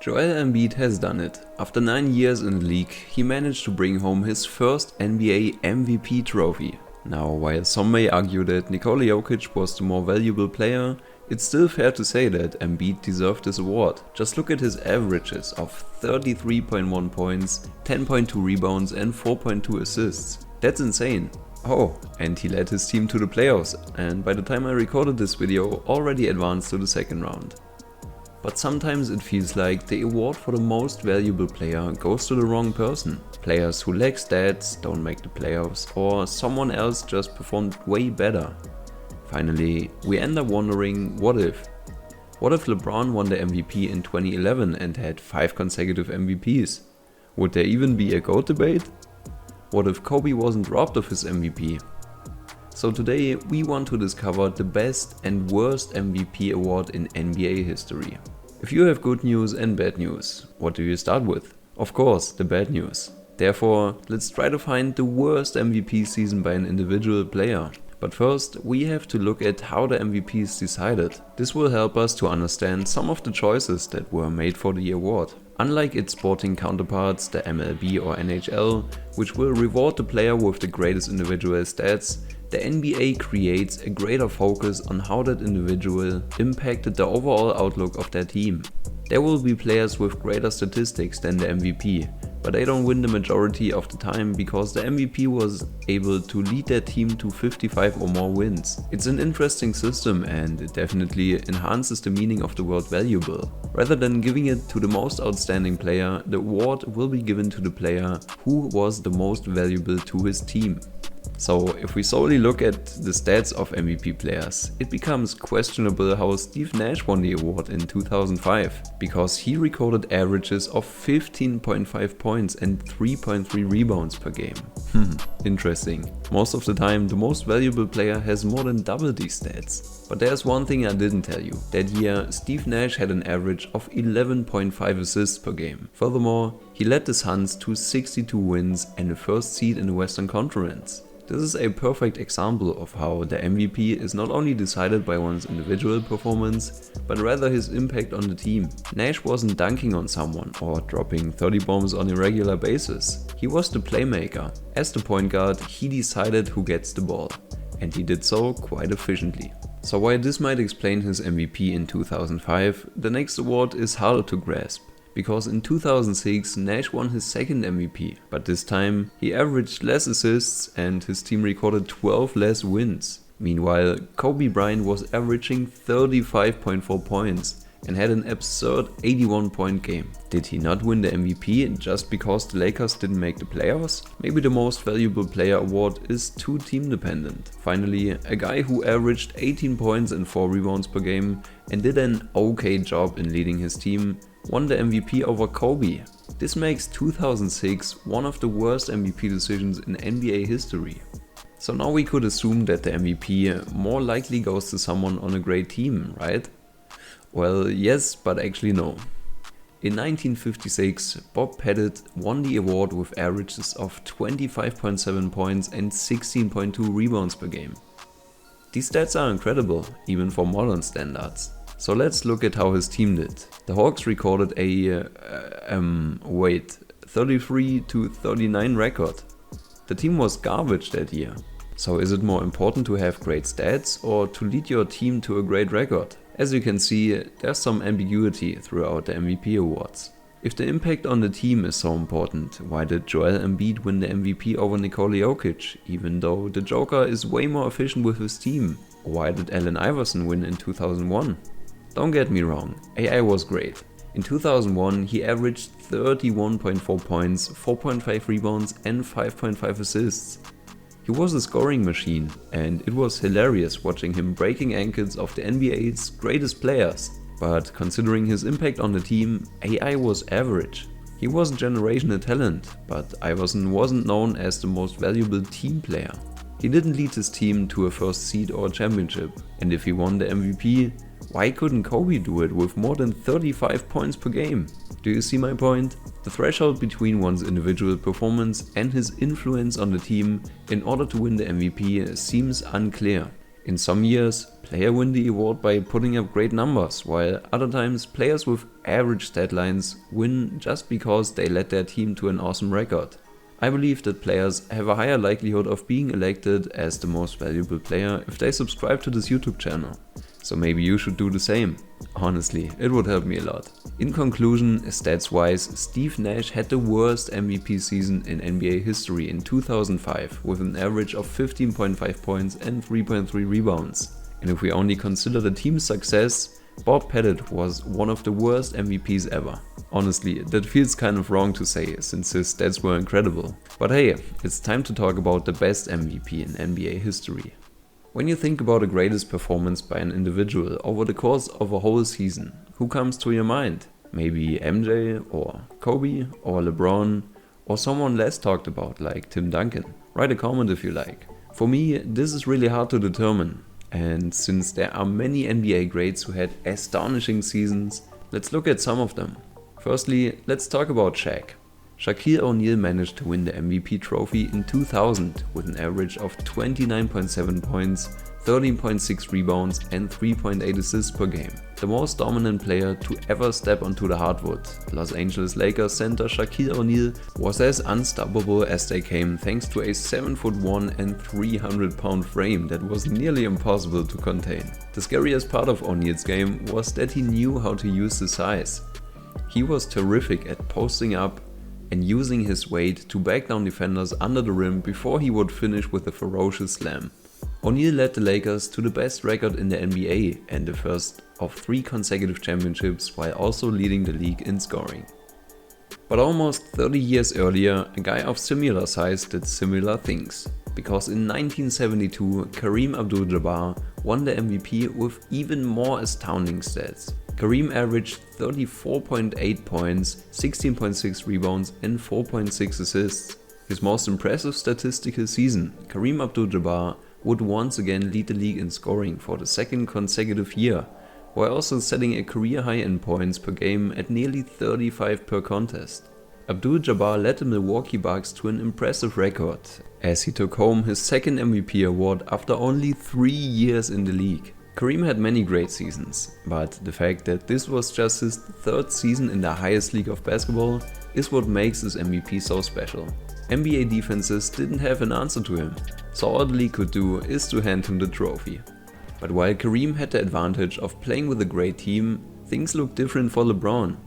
Joel Embiid has done it. After 9 years in the league, he managed to bring home his first NBA MVP trophy. Now, while some may argue that Nikola Jokic was the more valuable player, it's still fair to say that Embiid deserved this award. Just look at his averages of 33.1 points, 10.2 rebounds and 4.2 assists. That's insane. Oh, and he led his team to the playoffs, and by the time I recorded this video, already advanced to the second round. But sometimes it feels like the award for the most valuable player goes to the wrong person. Players who lack stats, don't make the playoffs, or someone else just performed way better. Finally, we end up wondering, what if? What if LeBron won the MVP in 2011 and had 5 consecutive MVPs? Would there even be a GOAT debate? What if Kobe wasn't robbed of his MVP? So today we want to discover the best and worst MVP award in NBA history. If you have good news and bad news, what do you start with? Of course, the bad news. Therefore, let's try to find the worst MVP season by an individual player. But first, we have to look at how the MVP is decided. This will help us to understand some of the choices that were made for the award. Unlike its sporting counterparts, the MLB or NHL, which will reward the player with the greatest individual stats, the NBA creates a greater focus on how that individual impacted the overall outlook of their team. There will be players with greater statistics than the MVP, but they don't win the majority of the time because the MVP was able to lead their team to 55 or more wins. It's an interesting system and it definitely enhances the meaning of the word valuable. Rather than giving it to the most outstanding player, the award will be given to the player who was the most valuable to his team. So if we solely look at the stats of MVP players, it becomes questionable how Steve Nash won the award in 2005, because he recorded averages of 15.5 points and 3.3 rebounds per game. Interesting. Most of the time the most valuable player has more than double these stats. But there's one thing I didn't tell you. That year Steve Nash had an average of 11.5 assists per game. Furthermore, he led the Suns to 62 wins and the first seed in the Western Conference. This is a perfect example of how the MVP is not only decided by one's individual performance, but rather his impact on the team. Nash wasn't dunking on someone or dropping 30 bombs on a regular basis. He was the playmaker. As the point guard, he decided who gets the ball, and he did so quite efficiently. So while this might explain his MVP in 2005, the next award is harder to grasp. Because in 2006 Nash won his second MVP, but this time he averaged less assists and his team recorded 12 less wins. Meanwhile, Kobe Bryant was averaging 35.4 points and had an absurd 81-point game. Did he not win the MVP just because the Lakers didn't make the playoffs? Maybe the most valuable player award is too team dependent. Finally, a guy who averaged 18 points and 4 rebounds per game and did an okay job in leading his team won the MVP over Kobe. This makes 2006 one of the worst MVP decisions in NBA history. So now we could assume that the MVP more likely goes to someone on a great team, right? Well, yes, but actually no. In 1956, Bob Pettit won the award with averages of 25.7 points and 16.2 rebounds per game. These stats are incredible, even for modern standards. So let's look at how his team did. The Hawks recorded a 33-39 record. The team was garbage that year. So is it more important to have great stats or to lead your team to a great record? As you can see, there's some ambiguity throughout the MVP awards. If the impact on the team is so important, why did Joel Embiid win the MVP over Nikola Jokic, even though the Joker is way more efficient with his team? Or why did Allen Iverson win in 2001? Don't get me wrong, AI was great. In 2001 he averaged 31.4 points, 4.5 rebounds and 5.5 assists. He was a scoring machine and it was hilarious watching him breaking ankles of the NBA's greatest players. But considering his impact on the team, AI was average. He was a generational talent, but Iverson wasn't known as the most valuable team player. He didn't lead his team to a first seed or a championship, and if he won the MVP, why couldn't Kobe do it with more than 35 points per game? Do you see my point? The threshold between one's individual performance and his influence on the team in order to win the MVP seems unclear. In some years, players win the award by putting up great numbers, while other times players with average stat lines win just because they led their team to an awesome record. I believe that players have a higher likelihood of being elected as the most valuable player if they subscribe to this YouTube channel. So maybe you should do the same. Honestly, it would help me a lot. In conclusion, stats wise, Steve Nash had the worst MVP season in NBA history in 2005 with an average of 15.5 points and 3.3 rebounds. And if we only consider the team's success, Bob Pettit was one of the worst MVPs ever. Honestly, that feels kind of wrong to say since his stats were incredible. But hey, it's time to talk about the best MVP in NBA history. When you think about the greatest performance by an individual over the course of a whole season, who comes to your mind? Maybe MJ or Kobe or LeBron or someone less talked about like Tim Duncan. Write a comment if you like. For me, this is really hard to determine. And since there are many NBA greats who had astonishing seasons, let's look at some of them. Firstly, let's talk about Shaq. Shaquille O'Neal managed to win the MVP trophy in 2000 with an average of 29.7 points, 13.6 rebounds and 3.8 assists per game. The most dominant player to ever step onto the hardwood, Los Angeles Lakers center Shaquille O'Neal was as unstoppable as they came thanks to a 7'1" and 300-pound frame that was nearly impossible to contain. The scariest part of O'Neal's game was that he knew how to use his size. He was terrific at posting up and using his weight to back down defenders under the rim before he would finish with a ferocious slam. O'Neal led the Lakers to the best record in the NBA and the first of 3 consecutive championships while also leading the league in scoring. But almost 30 years earlier, a guy of similar size did similar things. Because in 1972, Kareem Abdul-Jabbar won the MVP with even more astounding stats. Kareem averaged 34.8 points, 16.6 rebounds and 4.6 assists. His most impressive statistical season, Kareem Abdul-Jabbar would once again lead the league in scoring for the second consecutive year, while also setting a career high in points per game at nearly 35 per contest. Abdul-Jabbar led the Milwaukee Bucks to an impressive record, as he took home his second MVP award after only 3 years in the league. Kareem had many great seasons, but the fact that this was just his 3rd season in the highest league of basketball is what makes this MVP so special. NBA defenses didn't have an answer to him, so all the league could do is to hand him the trophy. But while Kareem had the advantage of playing with a great team, things looked different for LeBron.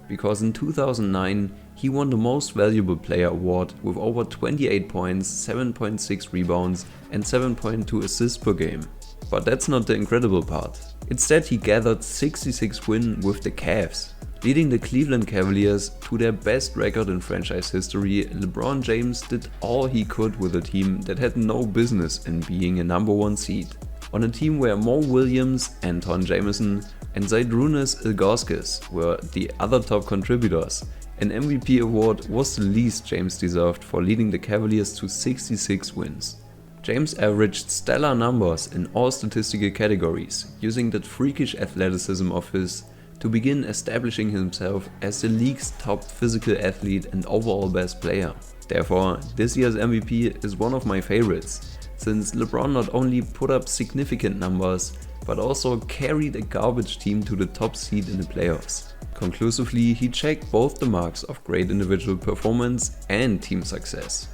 Because in 2009, he won the Most Valuable Player award with over 28 points, 7.6 rebounds and 7.2 assists per game. But that's not the incredible part. Instead, he gathered 66 wins with the Cavs. Leading the Cleveland Cavaliers to their best record in franchise history, LeBron James did all he could with a team that had no business in being a #1 seed. On a team where Mo Williams, Anton Jameson and Zydrunas Ilgauskas were the other top contributors, an MVP award was the least James deserved for leading the Cavaliers to 66 wins. James averaged stellar numbers in all statistical categories, using that freakish athleticism of his to begin establishing himself as the league's top physical athlete and overall best player. Therefore, this year's MVP is one of my favorites, since LeBron not only put up significant numbers, but also carried a garbage team to the top seed in the playoffs. Conclusively, he checked both the marks of great individual performance and team success.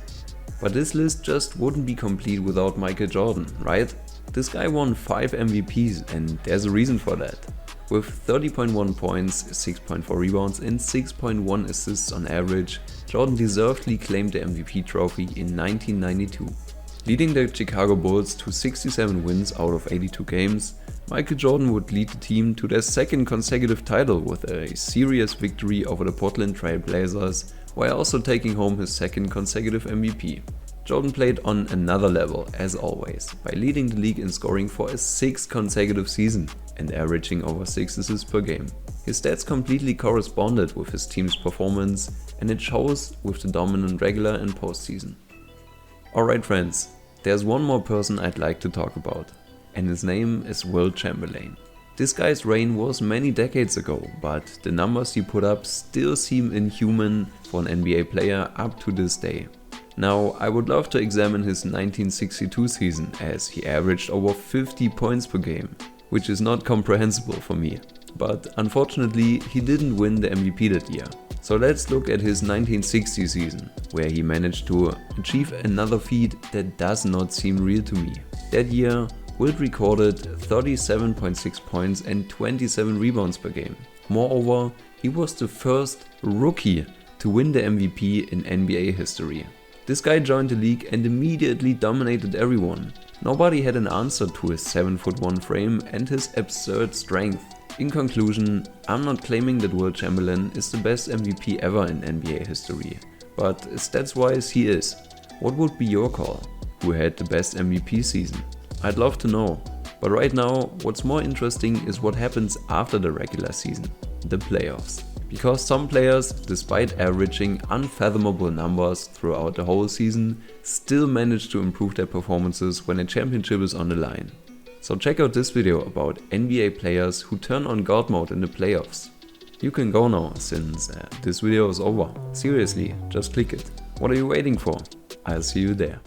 But this list just wouldn't be complete without Michael Jordan, right? This guy won 5 MVPs and there's a reason for that. With 30.1 points, 6.4 rebounds and 6.1 assists on average, Jordan deservedly claimed the MVP trophy in 1992. Leading the Chicago Bulls to 67 wins out of 82 games, Michael Jordan would lead the team to their 2nd consecutive title with a serious victory over the Portland Trail Blazers, while also taking home his 2nd consecutive MVP. Jordan played on another level, as always, by leading the league in scoring for a 6th consecutive season and averaging over 6 assists per game. His stats completely corresponded with his team's performance, and it shows with the dominant regular and postseason. Alright friends, there's one more person I'd like to talk about, and his name is Wilt Chamberlain. This guy's reign was many decades ago, but the numbers he put up still seem inhuman for an NBA player up to this day. Now, I would love to examine his 1962 season, as he averaged over 50 points per game, which is not comprehensible for me. but unfortunately he didn't win the MVP that year. So let's look at his 1960 season, where he managed to achieve another feat that does not seem real to me. That year, Wilt recorded 37.6 points and 27 rebounds per game. Moreover, he was the first rookie to win the MVP in NBA history. This guy joined the league and immediately dominated everyone. Nobody had an answer to his 7'1" frame and his absurd strength. In conclusion, I'm not claiming that Wilt Chamberlain is the best MVP ever in NBA history, but stats-wise he is. What would be your call? Who had the best MVP season? I'd love to know. But right now, what's more interesting is what happens after the regular season, the playoffs. Because some players, despite averaging unfathomable numbers throughout the whole season, still manage to improve their performances when a championship is on the line. So check out this video about NBA players who turn on God mode in the playoffs. You can go now, since this video is over. Seriously, just click it. What are you waiting for? I'll see you there.